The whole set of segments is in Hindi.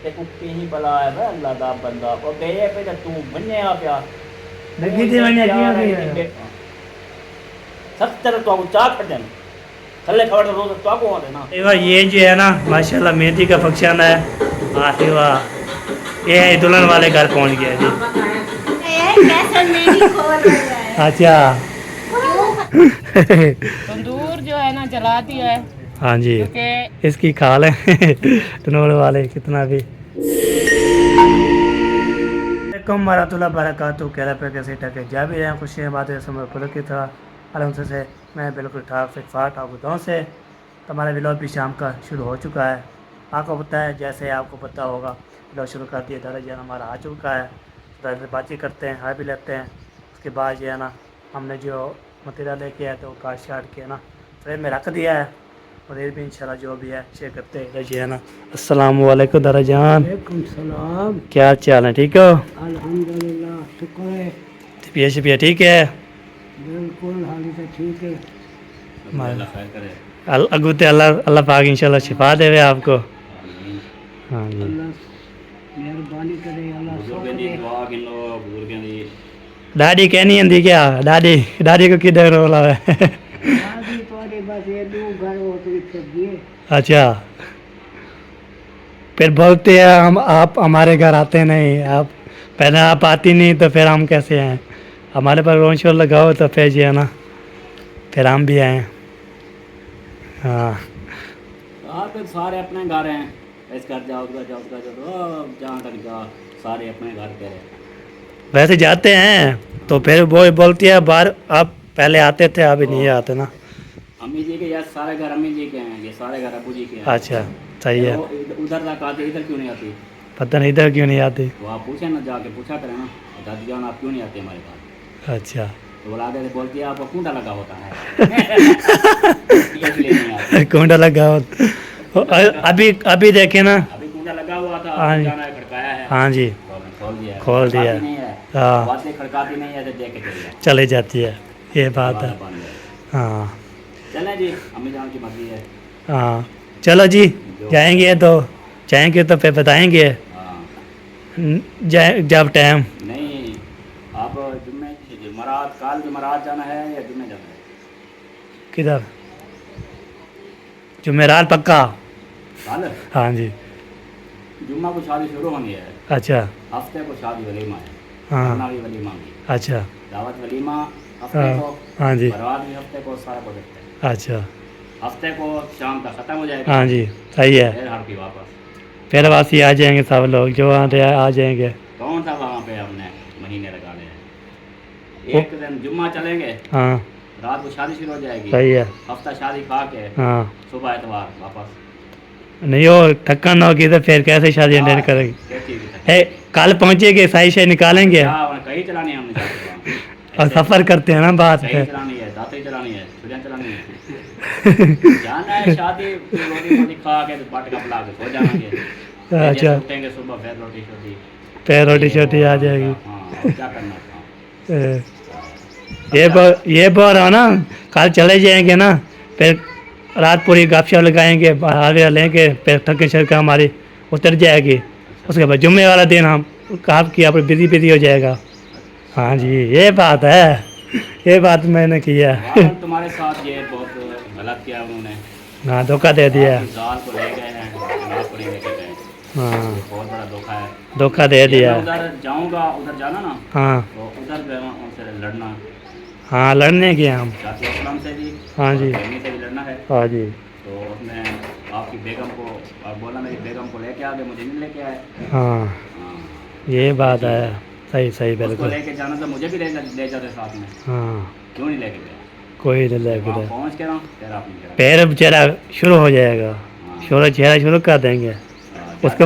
ते कुत्ते ही भला है वे अल्लाह दा बंदा ओ गए पे ते तू मन्या पिया लगी थी मैंने की 70 तो चा कर देन थल्ले खबर तो रोज तो को देना वाह ये जो है ना माशाल्लाह मेहंदी का फंक्शन है। आखिर वाह ये है दुल्हन वाले घर पहुंच गया जी। अच्छा तंदूर जो है ना जला दिया है हाँ जी क्योंकि इसकी खाल है तनोड़ वाले कितना भी कम वरहमतुल्लाह बरकातहू कहला पे कैसे टके जा भी रहे हैं खुशियाँ बातें समय पुल की तरह अलहमद से मैं बिल्कुल ठाक फिट फाट आपको गाँव से तो हमारा व्लॉग भी शाम का शुरू हो चुका है। आपको पता है जैसे आपको पता होगा व्लॉग शुरू कर दिया दरअसल हमारा आ चुका है। तो बातचीत करते हैं हाई भी लेते हैं। उसके बाद जो है ना हमने जो मटेरियल लेके आए थे वो काट शाट के ना फ्रेम में रख दिया है और ये भी इंशाल्लाह जो भी है शेयर करते हैं जी है ना। अस्सलाम वालेकुम दरजान सलाम। क्या चाल है ठीक हो अल्हम्दुलिल्लाह शुक्र है। तबीयत शबीयत ठीक है बिल्कुल हाली तो ठीक है। अल्लाह खैर करे अगू ते अल्लाह अल्लाह पाक इंशाल्लाह शिफा देवे आपको। हाँ जी अल्लाह मेहरबानी करे अल्लाह बुजुर्गों दी दुआ गिनो बुजुर्गों दी दादी कहनी आंदी क्या दादी दादी को किधर रोला है शादी तोड़े बस ये दो घर हो तो फिर दिए। अच्छा फिर बोलते हैं हम आप हमारे घर आते नहीं आप पहले आप आती नहीं तो फिर हम कैसे आए हमारे पर रोन शोर लगाओ तो फिर जो है ना फिर हम भी आए। हाँ तो सारे अपने घर हैं इस घर जाओ उधर जाओ उधर जाओ जहाँ तक जा सारे अपने घर पे वैसे जाते हैं तो फिर वो बोलती है बाहर आप पहले आते थे अभी नहीं आते ना। अम्मी जी के यार सारे घर अम्मी जी के हैं ये सारे घर अबू जी के हैं। अच्छा सही है उधर तक आते इधर क्यों नहीं आती पता नहीं इधर क्यों नहीं आती। तो आप पूछे ना जाके पूछा करें ना दादी जान आप क्यों नहीं आते हमारे पास अच्छा तो बोला आगे से बोलती है आपको कुंडा लगा होता है इसलिए नहीं आते कुंडा लगा अभी अभी देखे ना अभी कुंडा लगा हुआ था हाँ जी। जाना है खड़काया है हाँ जी तो हमने खोल दिया है। खोल दिया। खड़काती नहीं है हाँ बातें खड़काती नहीं है तो देख के चलिए चले जाती है ये बात है। हाँ चलें जी अम्मी जान की मर्जी है। हाँ चलो जी जाएंगे तो तो फिर बताएंगे हाँ जब टाइम नहीं आप जुम्मे जुमरात काल जुमरात जाना है या जुम्मे जाना है किधर जुमेरात पक्का। कल हाँ जी जुम्मा को शादी शुरू होनी है अच्छा हफ्ते को शादी वलीमा है हाँ खाना भी वलीमा की अच्छा दावत वलीमा हफ्ते हाँ को हाँ जी बरात भी हफ्ते को सारा कुछ हफ्ते अच्छा हफ्ते को शाम तक ख़त्म हो जाएगा हाँ जी सही है फिर हर की वापस फिर वासी आ जाएंगे सब लोग जो आते आ जाएंगे। कौन सा वहाँ पे हमने महीने लगाने हैं एक दिन जुम्मा चलेंगे हाँ रात को शादी शुरू हो जाएगी सही है हफ्ता शादी खा के हाँ सुबह एतवार वापस नहीं वो थकन होगी तो फिर कैसे शादी अटेंड करेंगे। कैसी भी तक है कल पहुँचेंगे सही से निकालेंगे कहीं चलानी है हमने जाके वहाँ। और ऐसे सफ़र करते हैं ना बात सही पे चलानी है दाते चलानी है छुरियाँ चलानी है जाना है शादी फिर रोटी वोटी खा के बाट का पिला के सो जाएंगे फिर अच्छा जैसे उठेंगे सुबह फिर रोटी शोटी फिर रोटी शोटी आ जाएगी। हाँ और क्या करना था ये बोल रहा हूँ ना कल चले जाएंगे ना फिर रात पूरी गपशप लगाएंगे बाहर लेंगे फिर थके शक हमारी उतर जाएगी। उसके बाद जुम्मे वाला दिन हम काम किया पर बिजी बिजी हो जाएगा। हाँ जी ये बात है ये बात मैंने किया वाकई तुम्हारे साथ ये बहुत गलत किया उन्होंने हाँ धोखा दे दिया आपकी जाल को ले गए हैं जनाब को नहीं लेके गए हाँ बहुत बड़ा धोखा है धोखा दे ये दिया मैं उधर जाऊंगा उधर जाना ना हाँ तो उधर गए उनसे लड़ना हाँ लड़ने के हम जाती असलम से भी हाँ जी और से भी लड़ना है हाँ जी तो उसने आपकी बेगम को आप बोला मेरी बेगम को लेके आ गए मुझे नहीं लेके आए हाँ हाँ ये बात है सही सही उसको बिल्कुल लेके जाना तो मुझे भी ले जाते साथ में हाँ क्यों नहीं लेके गया कोई नहीं वहाँ लेके पहुँच के ना फिर आप नहीं पैर बेचारा शुरू हो जाएगा शोर चेहरा शुरू कर देंगे उसका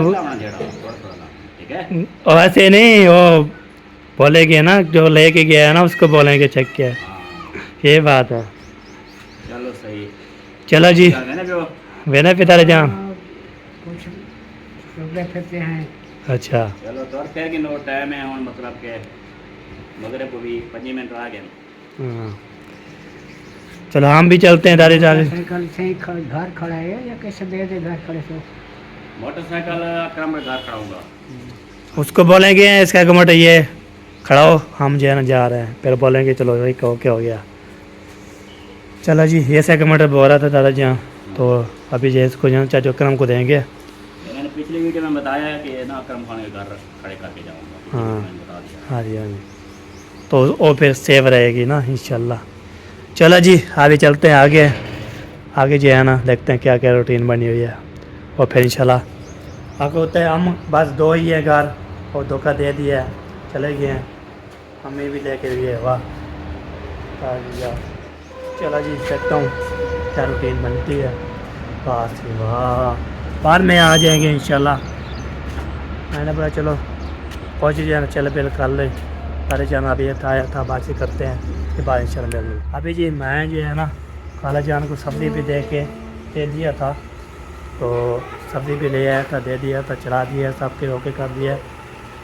ठीक है और ऐसे नहीं वो बोलेंगे ना जो लेके गया है ना उसको बोलेंगे चेक किया हाँ ये बात है। चलो सही चलो जी क्या कहने पे हो? वेना पिता जान कुछ चलते फिरते हैं। अच्छा चलो तो और फिर कि नो टाइम है और मतलब के मगरब को भी 5 मिनट आ गए हाँ चलो हम भी चलते हैं दारे दारे साइकिल से ही घर खड़ा है या कैसे दे दे घर खड़े से मोटरसाइकिल अकरम के घर खड़ा होगा। उसको बोलेंगे इसका कमोट ये खड़ा हो, हम जो है ना जा रहे हैं, फिर बोलेंगे चलो भाई कहो क्या हो गया। चलो जी, ये सेकमेंट बोल रहा था दादा जी हाँ, तो अभी जो है इसको जो है चाचू अकरम को देंगे। मैंने पिछली वीडियो में बताया है कि ना अकरम खान के घर खड़े करके जाऊँगा। हाँ। मैंने बता दिया। हाँ जी हाँ जी, तो वो फिर सेव रहेगी ना इंशाल्लाह। चलो जी अभी चलते हैं आगे, आगे जो है ना देखते हैं क्या क्या रूटीन बनी हुई है, और फिर इंशाल्लाह आगे होता है। हम बस दो ही है घर, और धोखा दे दिया है, चले गए हैं, हमें भी लेके गए। वाह चलो जी देखता हूँ क्या रूटीन बनती है। वाह जी वाह, बाद में आ जाएंगे इंशाल्लाह। मैंने बोला चलो पहुँच जाना, चल पहले कर ले सारे जान। अभी आया था, बातचीत करते हैं, उसके बाद इंशाल्लाह मिल। अभी जी मैं जो है ना खाला जान को सब्ज़ी भी दे दिया था, तो सब्ज़ी भी ले आया था, दे दिया था, चढ़ा दिया, सबके ओके कर दिया।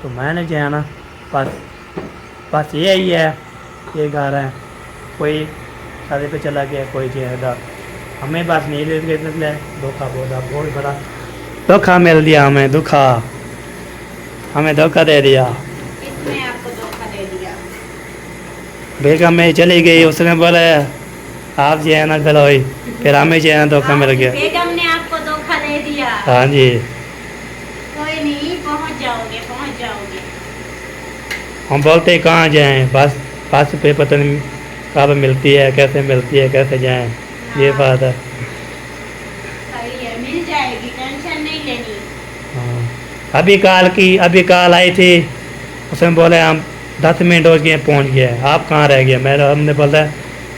तो मैंने जो है ना बस ये ही है, ये घर है, कोई शादी पे चला गया, कोई जो है इधर। हमें बस नहीं निकले, धोखा बहुत बड़ा धोखा मिल दिया हमें, हमें धोखा दे दिया। इसने आपको धोखा दे दिया। बेगम में चली गई, उसने बोला आप जो है ना गलोई, फिर हमें जो है ना धोखा मिल गया। बेगम ने आपको धोखा दे दिया। हाँ जी, कोई नहीं, पहुंच जाओगे। हम बोलते कहाँ जाएं, बस पे पता नहीं कब मिलती है, कैसे मिलती है, कैसे जाएं, ये बात है। सही है, मिल जाएगी, टेंशन नहीं लेनी। हाँ, अभी काल आई थी, उसने बोले हम 10 मिनट हो गए पहुँच गए, आप कहाँ रह गए। हमने बोला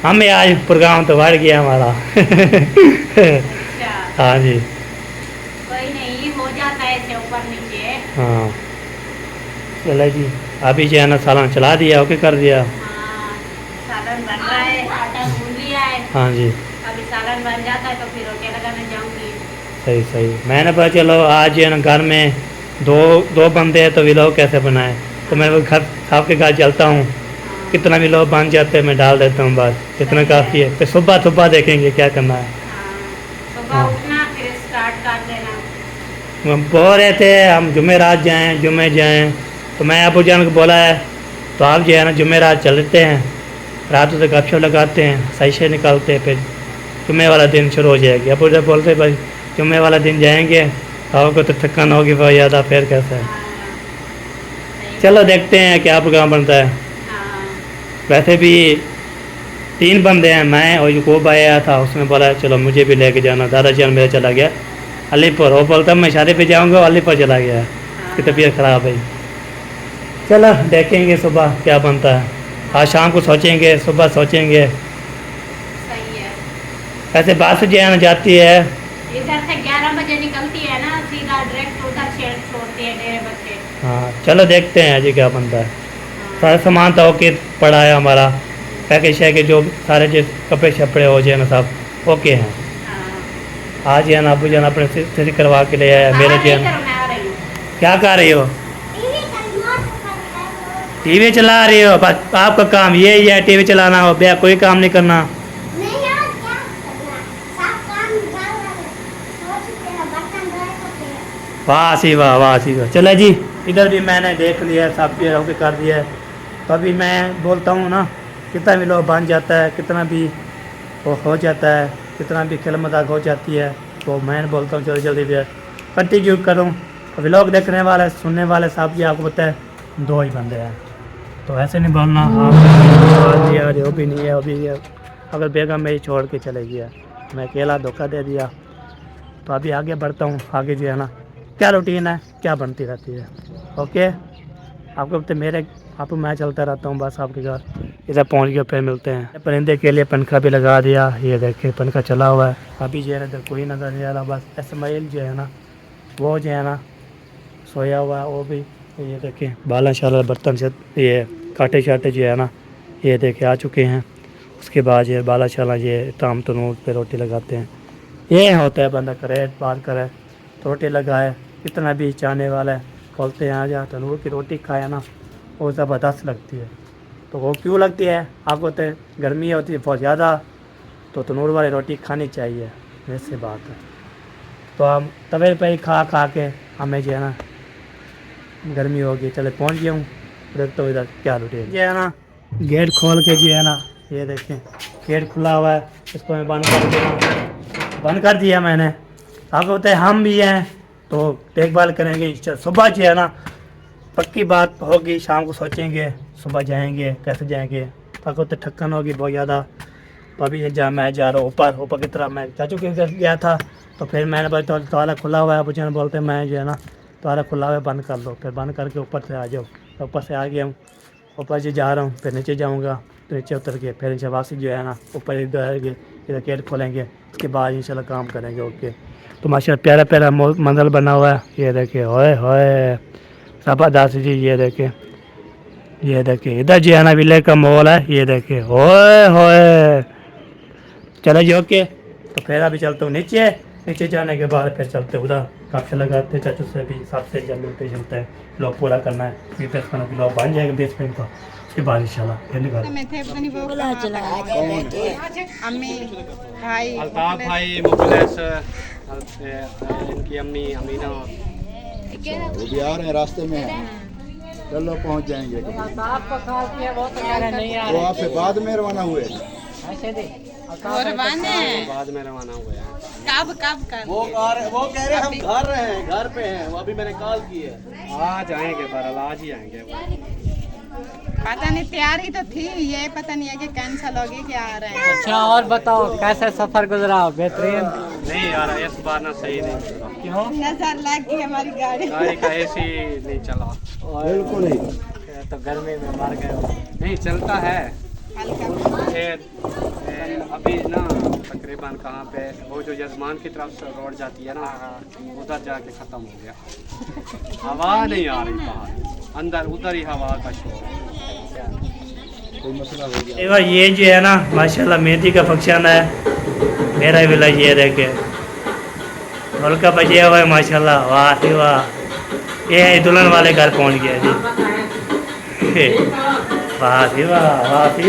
हमें आज प्रोग्राम तो बढ़ गया हमारा। अच्छा, हाँ जी कोई नहीं, हो जाता है ऐसे ऊपर नीचे। हाँ। चलो जी अभी जो है ना सालन चला दिया, ओके कर दिया। हाँ, सालन बन रहा है, आटा गूंद लिया है। हाँ जी अभी सालन बन जाता है तो फिर रोटी लगाने जाऊंगी। सही। मैंने पता चलो आज जो है ना घर में दो बंदे हैं, तो विलोक कैसे बनाए, तो मैं वो घर साहब के घर चलता हूँ, कितना भी लोग बन जाते हैं मैं डाल देता हूँ, बस इतना काफ़ी है। फिर सुबह देखेंगे क्या करना है। सुबह हाँ। उठना, फिर स्टार्ट कर देना। हम बोल रहे थे हम जुमेरात जुमे जाएं, तो मैं अबू जान को बोला है तो आप जो है ना जुमेरात चलते हैं, रात से गपशप लगाते हैं, सही से निकालते हैं, फिर जुमे वाला दिन शुरू हो जाएगी। अबू जब बोलते भाई जुमे वाला दिन जाएंगे, आपको तो थकान होगी बहुत ज़्यादा, फिर कैसे है। चलो देखते हैं क्या प्रोग्राम बनता है। वैसे भी 3 बंदे हैं, मैं और यूकोब आया था, उसने बोला चलो मुझे भी लेके जाना। दादा जान मेरा चला गया अलीपुर, वो बोलता मैं शादी पे जाऊंगा, अलीपुर चला गया, उसकी तबीयत ख़राब है। चलो देखेंगे सुबह क्या बनता है, आज शाम को सोचेंगे, सुबह सोचेंगे। सही है। वैसे बस जो है ना जाती है इधर से 11 बजे निकलती है ना, सीधा डायरेक्ट उधर छोड़ती है डेरे बच्चे। हाँ चलो देखते हैं जी क्या बनता है। सारा सामान तो ओके पड़ा है हमारा, पैकेज है कि जो सारे जो कपड़े शपड़े हो जाए ना सब ओके हैं। आज है ना अबू जान अपने से करवा के ले आया मेरे जो है। क्या कर रही हो? टीवी चला रही हो? बस आपका काम ये ही है, टीवी चलाना हो, भैया कोई काम नहीं करना। वाह सी वाह। चलो जी इधर भी मैंने देख लिया, सब भी होके कर दिया है। तो अभी मैं बोलता हूँ ना, कितना भी लोग बन जाता है, कितना भी वो हो जाता है, कितना भी खेल मजाक हो जाती है, तो मैं बोलता हूँ जल्दी भी कंटिन्यू करूँ। अभी लोग देखने वाले सुनने वाले सब जी आपको पता है 2 ही बंदे हैं, तो ऐसे नहीं बोलना आप वो भी नहीं है, वो भी है। अगर बेगम मेरी छोड़ के चले गया, मैं अकेला धोखा दे दिया। तो अभी आगे बढ़ता हूँ, आगे जो है ना क्या रूटीन है, क्या बनती रहती है। ओके आपको तो आपको मैं चलता रहता हूँ बस आपके घर। इधर पहुँच गया, फिर मिलते हैं। परिंदे के लिए पंखा भी लगा दिया, ये देखिए पंखा चला हुआ है। अभी जो है इधर कोई नज़र नहीं आ रहा, बस इस्माइल जो है ना वो जो है ना सोया हुआ है। वो भी ये देखिए बाला शाला बर्तन से ये काटे शाटे जो है ना ये देखे आ चुके हैं। उसके बाद ये बाला शाला ये ताम तनूर पे रोटी लगाते हैं। ये होता है बंदा करे बात करे तो रोटी लगाए, कितना भी चाहने वाला है बोलते हैं आ जा तनूर की रोटी खाए ना, वो ज़बरदस्त लगती है। तो वो क्यों लगती है आपको, तो गर्मी होती है बहुत ज़्यादा, तो तनूर वाली रोटी खानी चाहिए, वैसे बात है। तो हम तवे पे ही खा खा के हमें जो है ना गर्मी होगी। चले पहुंच गया हूँ, देखता हूँ इधर क्या लुटे। ये है ना गेट खोल के जो है ना, ये देखें गेट खुला हुआ है, इसको मैं बंद कर दिया मैंने। आप होते हैं हम भी हैं तो देखभाल करेंगे। सुबह जो है ना पक्की बात होगी, शाम को सोचेंगे सुबह जाएंगे कैसे जाएंगे। तक होते थकन होगी बहुत ज़्यादा। तो अभी मैं जा रहा हूँ ऊपर की तरफ। मैं चाचू के घर गया था तो फिर मैंने बोला ताला खुला हुआ है, अबू जान बोलते हैं मैं जो है ना ताला खुला हुआ है बंद कर लो। फिर बंद करके ऊपर से आ जाओ। तो ऊपर से आ गया हूँ, ऊपर से जा रहा हूँ, फिर नीचे जाऊँगा। तो नीचे उतर के फिर नीचे वापसी जो है ना ऊपर इधर गेट खोलेंगे, उसके बाद इंशाल्लाह काम करेंगे। ओके। तो माशाल्लाह प्यारा प्यारा मंजर बना हुआ है। ये देखिए होए होए ज़बरदस्त जी। ये देखिए इधर जो है ना विले का मॉल है। ये देखिए होए होए। चलो जी ओके। तो फिर अभी चलता हूँ नीचे जाने के बाद फिर चलते उधर काफ़ी लगाते चाचू से भी सबसे जब मिलते चलते हैं। लोग पूरा करना है फिर 10-15 किलो बन जाएगा 20 मिनट का। उसके बाद इंशाल्लाह फिर निकाल अम्मी भाई अल्ताफ भाई मुखलिस, इनकी अम्मी अमीना वो भी आ रहे हैं, रास्ते में हैं। चलो पहुंच जाएंगे। वो आपसे बाद में रवाना हुए। और बने बाद में रवाना हुए हैं। कब कर वो कह रहे हम घर पे हैं। वो अभी मैंने कॉल की है। आज आएंगे, बहरहाल आज ही आएंगे। पता नहीं, तैयारी तो थी, ये पता नहीं है कि कैंसिल होगी क्या आ रहे हैं। अच्छा और बताओ कैसे सफर गुजरा? बेहतरीन? नहीं यार इस बार ना सही नहीं चला। क्यों? नजर लग गई हमारी गाड़ी का एसी नहीं चला। बिल्कुल ही। तो गर्मी में मर गए हो। नहीं चलता है हल्का। अभी ना तकरीबन कहाँ पे वो जो यजमान की तरफ से रोड जाती है ना, उधर जाके ख़त्म हो गया। हवा नहीं आ रही बाहर, अंदर उधर ही हवा का शोर है। कोई मसला हो गया। ये जो है ना माशाल्लाह मेहंदी का फंक्शन है मेरा विलेज। ये देखे ढोल का बजा हुआ है माशाल्लाह। वाह जी वाह। ये है दुल्हन वाले घर पहुंच गया जी। वाह जी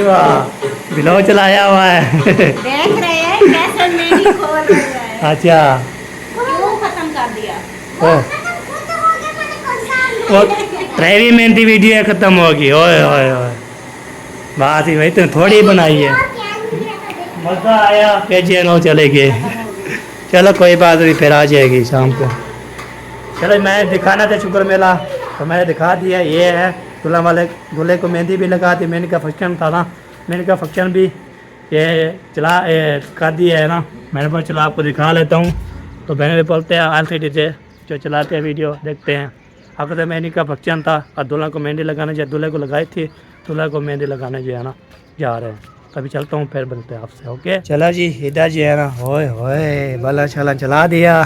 वाह। बिलो चलाया हुआ है। देख रहे हैं कैसे मेहंदी खोल रहे हैं। अच्छा क्यों खत्म कर दिया? ओ वो ट्रेवी मेहंदी वीडियो खत्म होगी। ओए ओए ओए बात ही भाई तो थोड़ी बनाई है। मज़ा आया फिर जेनो चले गए। चलो कोई बात नहीं, फिर आ जाएगी शाम को। चलो मैं दिखाना था शुक्र मेला तो मैंने दिखा दिया। ये है दूल्हे को मेहंदी भी लगा दी। मेहंदी का फंक्शन था ना, मेहंदी का फंक्शन भी ये कर दिया है ना। मैंने बोला चलो आपको दिखा लेता हूँ। तो बहने भी बोलते हैं LCD से जो चलाते हैं वीडियो देखते हैं। आपको तो मेहंदी का फंक्शन था और दूल्हा को मेहंदी लगाने जो दूल्हे को लगाई थी, दूल्हा को मेहंदी लगाने जो है ना जा रहे हैं। कभी चलता हूँ फिर मिलते हैं आपसे। ओके चला जी। इधर जी है ना होए होए भला चला चला दिया।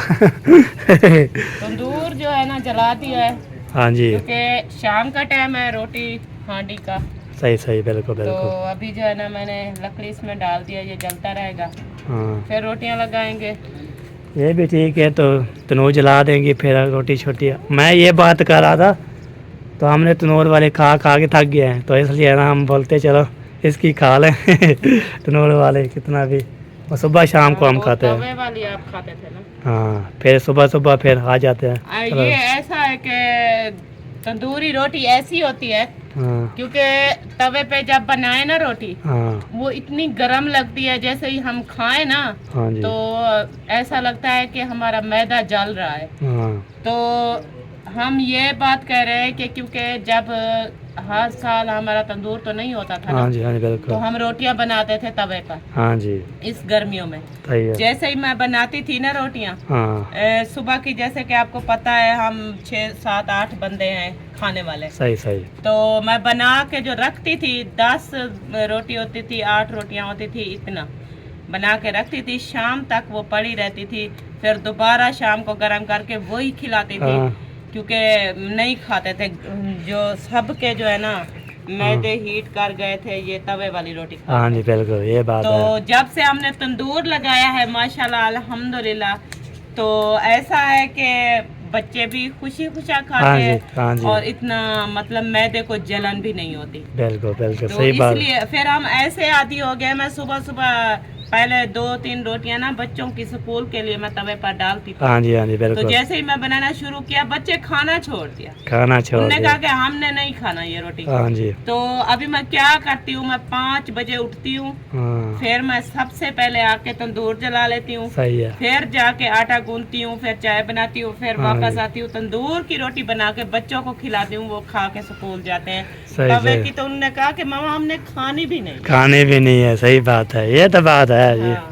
तंदूर जो है ना जला दिया है हाँ जी क्योंकि शाम का टाइम है रोटी हांडी का। सही बिल्कुल तो बिल्कुल। अभी जो है ना मैंने लकड़ी इसमें डाल दिया, ये जलता रहेगा, हाँ फिर रोटियां लगाएंगे। ये भी ठीक है। तो तनूर जला देंगे फिर रोटी छोटी। मैं ये बात कर रहा था तो हमने तनूर वाले खा के थक गए हैं तो इसलिए ना हम बोलते चलो इसकी खा लें। तनूर वाले कितना भी और सुबह शाम को हम वो खाते हैं। तवे वाली आप खाते थे ना। हाँ फिर सुबह फिर आ जाते हैं। चलो। ये ऐसा है कि तंदूरी रोटी ऐसी होती है हाँ क्योंकि तवे पे जब बनाए ना रोटी हाँ वो इतनी गर्म लगती है, जैसे ही हम खाएं ना हाँ जी तो ऐसा लगता है कि हमारा मैदा जल रहा है। हाँ तो हम ये बात कह रहे हैं कि क्योंकि जब हर साल हमारा तंदूर तो नहीं होता था ना, हाँ जी तो बिल्कुल। हम रोटियां बनाते थे तवे पर हाँ जी इस गर्मियों में। सही है। जैसे ही मैं बनाती थी ना रोटियां हाँ सुबह की, जैसे कि आपको पता है हम 6, 7, 8 बंदे हैं खाने वाले, सही। तो मैं बना के जो रखती थी 10 रोटी होती थी, 8 रोटियां होती थी, इतना बना के रखती थी, शाम तक वो पड़ी रहती थी, फिर दोबारा शाम को गर्म करके वही खिलाती थी। हाँ। क्योंकि नहीं खाते थे जो सबके जो है ना मैदे हीट कर गए थे ये तवे वाली रोटी खा हाँ जी बिल्कुल ये बात तो है। जब से हमने तंदूर लगाया है माशाल्लाह अल्हम्दुलिल्लाह, तो ऐसा है कि बच्चे भी खुशी हाँ खाते जी हैं हाँ जी और इतना मतलब मैदे को जलन भी नहीं होती। बिल्कुल तो सही बात। इसलिए फिर हम ऐसे आदी हो गए, मैं सुबह पहले 2-3 रोटियां ना बच्चों की स्कूल के लिए मैं तवे पर डालती थी। हाँ जी तो बिल्कुल। जैसे ही मैं बनाना शुरू किया बच्चे खाना छोड़ दिया, खाना छोड़ उन्होंने दिया। कहा कि हमने नहीं खाना ये रोटी। हाँ जी। तो अभी मैं क्या करती हूँ, मैं 5 बजे उठती हूँ, हाँ फिर मैं सबसे पहले आके तंदूर जला लेती हूँ, सही है। फिर जाके आटा गूंथती हूँ, फिर चाय बनाती हूँ, फिर हाँ वापस जी। आती हूँ, तंदूर की रोटी बना के बच्चों को खिलाती हूँ, वो खा के स्कूल जाते हैं। सही, तवे सही। की तो उन्होंने कहा कि मामा हमने खानी भी नहीं। खाने भी नहीं है, सही बात है, ये तो बात है जी। हाँ।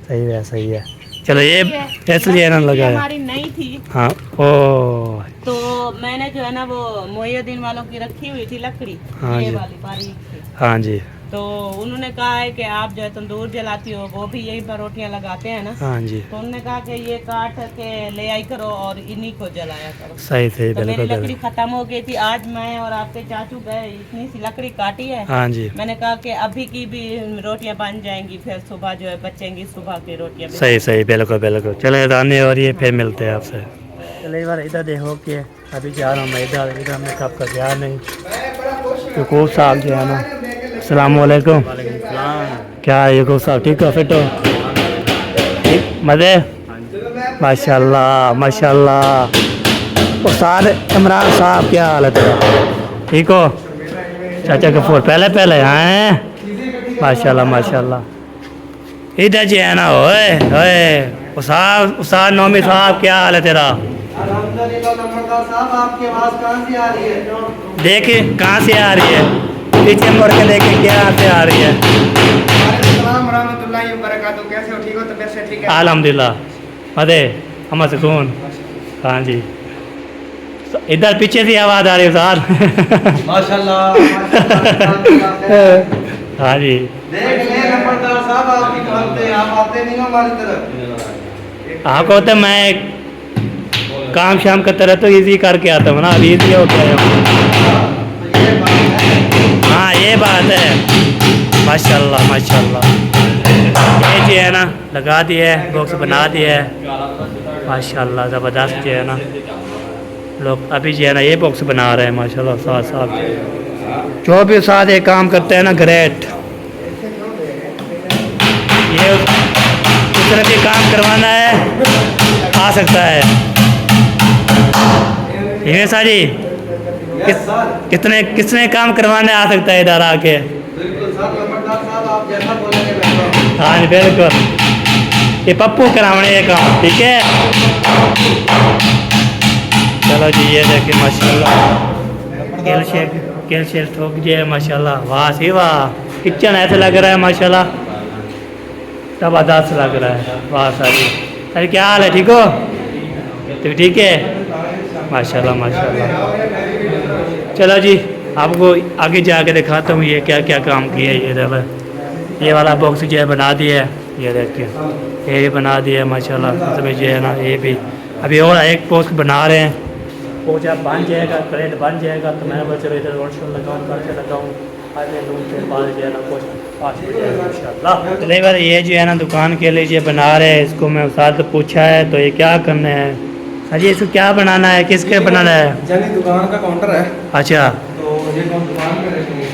सही है सही है। चलो ये इसलिए ना लकड़ी लगाया। हमारी नहीं थी, हाँ ओ तो मैंने जो है ना वो मोहिउद्दीन वालों की रखी हुई थी लकड़ी, हाँ ये जी। वाली बारीक थी। हाँ जी। तो उन्होंने कहा है कि आप जो है तंदूर जलाती हो, वो भी यही पर रोटियां लगाते हैं ना, हाँ जी तो उन्होंने कहा कि ये काट के ले आई करो और इन्हीं को जलाया करो। सही सही तो मेरी बिल्कुल लकड़ी बिल्कुल। खत्म हो गई थी, आज मैं और आपके चाचू गए, इतनी सी लकड़ी काटी है। हाँ जी मैंने कहा कि अभी की भी रोटियां बन जाएंगी, फिर सुबह जो है बचेंगी, सुबह की रोटियां भी। सही सही बिल्कुल बिल्कुल। चलो रानी और ये फिर मिलते हैं आपसे। चलो एक बार इधर देखो कि अभी जा रहा हूँ मैं इधर, इधर हमने कब का गया नहीं। तो खूब साहब जो है ना, अस्सलाम वालेकुम। क्या है यूकुब साहब, ठीक हो, फिट हो, मज़े? माशाल्लाह माशाल्लाह। उस्ताद इमरान साहब क्या हाल है तेरा, ठीक हो? चाचा गफूर पहले पहले हैं, माशाल्लाह माशाल्लाह। इधर जी है ना, ओए ओए उस्ताद नौमी साहब क्या हाल है तेरा? देखिए कहाँ से आ रही है, पीछे मुड़ के देखे क्या से आ रही है। अल्हम्दुलिल्लाह मदे हम सुकून। हाँ जी इधर पीछे से आवाज़ आ रही है साहब। माशाल्लाह। हाँ जी देख ले नंबरदार साहब, आपकी कहते आप आते नहीं हो हमारी तरफ। आपको तो मैं काम शाम करता रहता हूँ, इजी करके आता हूँ ना, अभी इजी हो गया हूँ। हाँ ये बात है, माशाल्लाह माशाल्लाह। ये जो है ना लगा दिया है, बॉक्स बना दिया है, माशाल्लाह ज़बरदस्त जो है ना। लोग अभी जो है ना ये बॉक्स बना रहे हैं माशाल्लाह। साथ साथ जो भी साथ ये काम करते हैं ना, ग्रेट। ये उस तरह भी काम करवाना है, आ सकता है। ये सारी कितने काम करवाने आ सकता है इधर आके। बिल्कुल साहब, नंबरदार साहब आप जैसा बोलेंगे वैसा। हाँ जी बिल्कुल, ये पप्पू करावने ये काम, ठीक है। चलो जी ये देखिए माशाल्लाह, केल शेल ठोक दिया है माशाल्लाह। वाह सी वाह, किचन ऐसे लग रहा है माशाल्लाह, ज़बरदस्त लग रहा है। वाह सारी अरे क्या हाल है, ठीक हो? तो ठीक है माशाल्लाह माशाल्लाह। चलो जी आपको आगे जाके दिखाता हूँ ये क्या क्या काम किया है। ये देखो ये वाला बॉक्स जो है बना दिया है, ये देखिए ये भी बना दिया है माशाल्लाह। इसमें जो है ना ये भी अभी और एक बॉक्स बना रहे हैं, वो जब बन जाएगा, क्रेट बन जाएगा तो मैं बस इधर रोड शो लगाऊँ, करके लगाऊँ, आगे लूँ, फिर बाद जो है ना कुछ माशाल्लाह। चलिए बार ये जो है ना दुकान के लिए जो बना रहे हैं, इसको मैं उस्ताद से पूछा है तो ये क्या करना है। हाँ जी इसको क्या बनाना है, किसके बनाना है? यानी दुकान का काउंटर है, अच्छा तो ये दुकान में रखेंगे।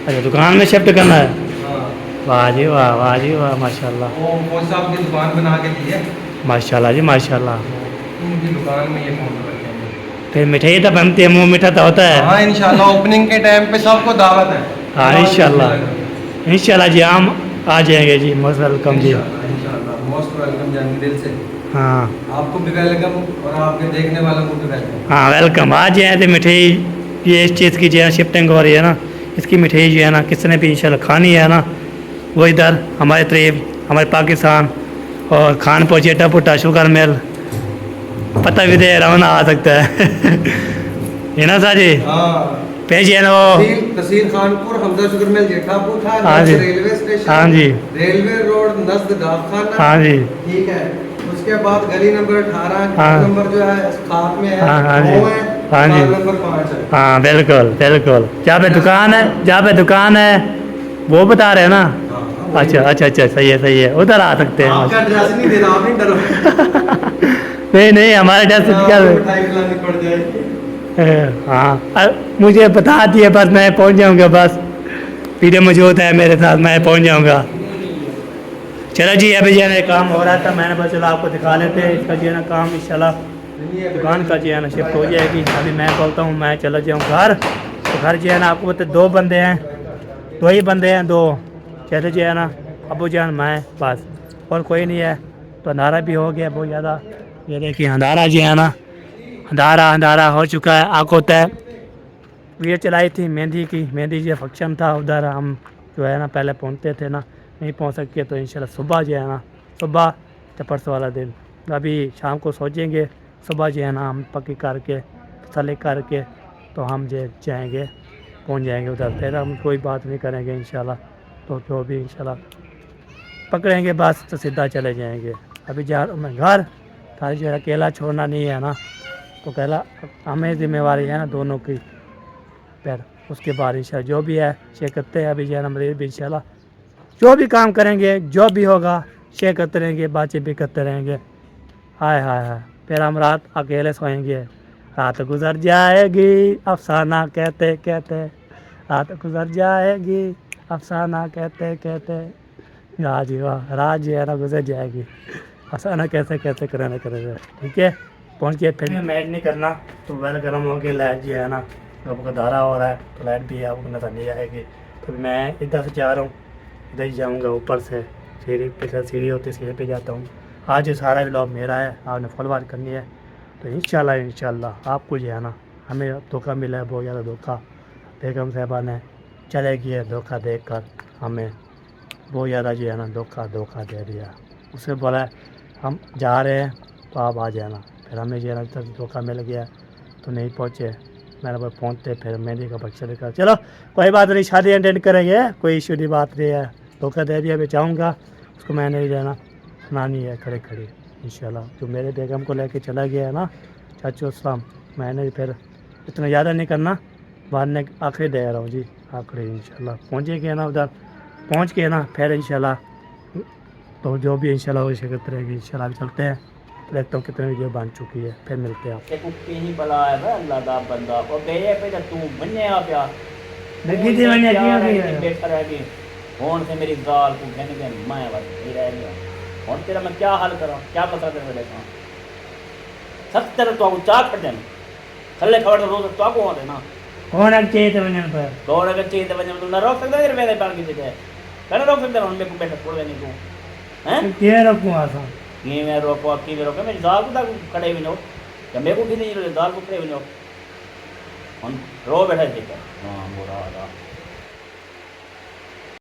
अच्छा दुकान में शिफ्ट करना है। हाँ, वाह जी वाह, वाह जी वाह, माशाल्लाह वो साहब की दुकान बना के दी है, माशाल्लाह जी माशाल्लाह। उनकी दुकान में ये काउंटर रखेंगे। फिर मिठाई तो बनती है, मुँह मीठा तो होता है। हाँ इंशाल्लाह ओपनिंग के टाइम पे सबको दावत है। हाँ इंशाल्लाह इंशाल्लाह जी हम आ जाएंगे जी, मोस्ट वेलकम जी। इंशाल्लाह मोस्ट वेलकम जानी दिल से। हाँ आपको भी वेलकम और आपके देखने वालों को भी वेलकम। हाँ वेलकम। आ जाए तो मिठाई ये इस चीज़ की जो है शिफ्टिंग हो रही है ना, इसकी मिठाई जो है ना किसने भी इंशाल्लाह खानी है ना, वो इधर हमारे तरीब हमारे पाकिस्तान और खानपुर जेटा पुट्टा शुगर मिल पता भी दे रहा हूँ ना, आ सकता है। है ना साजी हाँ पेज है ना वो। तहसील खानपुर, हमजा शुगर मिल, जेठापुर था, हाँ जी। रेलवे स्टेशन, हाँ जी। Railway road नज़द डाकखाना। हाँ जी ठीक है, उसके बाद गली नंबर 18, हाँ। नंबर जो है खात में है, हाँ, हाँ जी। वो है, हाँ जी। दुकान नंबर 5 है। हाँ बिल्कुल बिल्कुल, जहाँ पे दुकान है, जहाँ पे दुकान है वो बता रहे हैं ना। हाँ, अच्छा अच्छा अच्छा सही है, उधर आ सकते हैं। आपका एड्रेस नहीं देना, आप नहीं डरो। नहीं नहीं हमारे डर से क्या मिठाई खिलानी पड़ जाएगी। हाँ मुझे बता दिए, बस मैं पहुंच जाऊंगा, बस वीडियो मौजूद है मेरे साथ, मैं पहुंच जाऊंगा। चलो जी, अभी जो है ना काम हो रहा था, मैंने बस चलो आपको दिखा लेते हैं। इसका जो है ना काम इंशाल्लाह दुकान का जो है ना शिफ्ट हो जाएगी। अभी मैं बोलता हूँ मैं चला जाऊँ घर, तो घर जो है ना आपको पता 2 बंदे हैं, 2 ही बंदे हैं, 2 चले जो है ना अबू जान मैं बस, और कोई नहीं है। तो अंधारा भी हो गया बहुत ज़्यादा। ये देखिए अंधारा जो है ना अंधारा हो चुका है। आपको होता है वीडियो चलाई थी मेहंदी की, मेहंदी जो फंक्शन था उधर हम जो है ना पहले पहुँचते थे ना, नहीं पहुँच सके तो इंशाल्लाह सुबह जो है ना, सुबह तो परसों वाला दिन, अभी शाम को सोचेंगे, सुबह जो है ना हम पक्की करके तसल्ली करके तो हम जो जाएंगे, पहुँच जाएंगे उधर। फिर हम कोई बात नहीं करेंगे इंशाल्लाह, तो जो भी इंशाल्लाह पकड़ेंगे बस तो सीधा चले जाएंगे। अभी जा रहा हूँ मैं घर, खाली जो है अकेला छोड़ना नहीं है ना, तो अकेला हमें जिम्मेवारी है ना दोनों की। फिर उसके बाद इंशाल्लाह जो भी है शेयर करते हैं। अभी जो है ना मरीज भी इंशाल्लाह जो भी काम करेंगे, जो भी होगा शेयर करते रहेंगे, बातचीत भी करते रहेंगे। हाय हाय हाय, फिर हम रात अकेले सोएंगे, रात गुजर जाएगी अफसाना कहते कहते, रात गुजर जाएगी अफसाना कहते कहते। राज वाह, राज जो है ना गुजर जाएगी अफसाना कैसे कैसे करना करेंगे। ठीक है, पहुँच गए। फिर मैच नहीं करना तो वेल गर्म हो गया, लाइट जो है ना आपको धारा हो रहा है, तो लाइट भी आपको नजर नहीं आएगी। तो मैं इधर से जा रहा हूँ, इधर ही जाऊँगा, ऊपर से सीढ़ी पे सीढ़ी होती है, सीढ़ी पे जाता हूँ। आज ये सारा व्लॉग मेरा है, आपने फॉलोअर करनी है तो इंशाल्लाह आपको जो है ना, हमें धोखा मिला है, बहुत ज़्यादा धोखा। बेगम साहबा ने चलेगी है धोखा देख कर, हमें बहुत ज़्यादा जो है ना धोखा दे दिया। उसने बोला है हम जा रहे हैं तो आप आ जाना, फिर हमें जो है ना धोखा मिल गया तो नहीं पहुँचे। मैंने बोला पहुँचते फिर मेहंदी का बच्चा लेकर, चलो कोई बात नहीं, शादी अटेंड करेंगे, कोई इशू नहीं, बात नहीं है। धोखा दे दिया, मैं चाहूँगा उसको मैंने जो है ना सुनानी है खड़े खड़ी इंशाल्लाह। जो मेरे बेगम को लेके चला गया है ना चाचू अस्सलाम, मैंने फिर इतना ज़्यादा नहीं करना, बाद में आखिरी दे रहा हूँ जी, आखिरी इंशाल्लाह पहुँचेंगे ना उधर, पहुँच के ना फिर इंशाल्लाह तो जो भी इंशाल्लाह वो शिकत रहेगी। इंशाल्लाह अभी चलते हैं, देखता हूँ कितनी वीडियो बन चुकी है, फिर मिलते हैं आप। ते कुत्ते ही बला है भाई अल्लाह दा बंदा, और बेये पे तो तू बन्ने आ पिया लगी थी मैंने किया बेहतर है कि होन से मेरी गाल को कहने के मैं बस ही रह गया। और तेरा मैं क्या हाल करा, क्या पता तेरे मेरे का 70 तो आपको चाक कर देना खल्ले खबर तो रोज तो आपको हो देना कौन अब चाहिए थे वजन पर, कौन अगर चाहिए तो वजन तुम ना रोक सकते तेरे मेरे बाल की जगह कहना रोक सकते उनमें को बैठा छोड़ देने को हैं क्या रखूँ आसान ये मैं रोको आपकी रोको मैं दाल को तक खड़े भी नो क्या मेरे को भी नहीं दाल को खड़े भी नो रो बैठा देता हाँ बुरा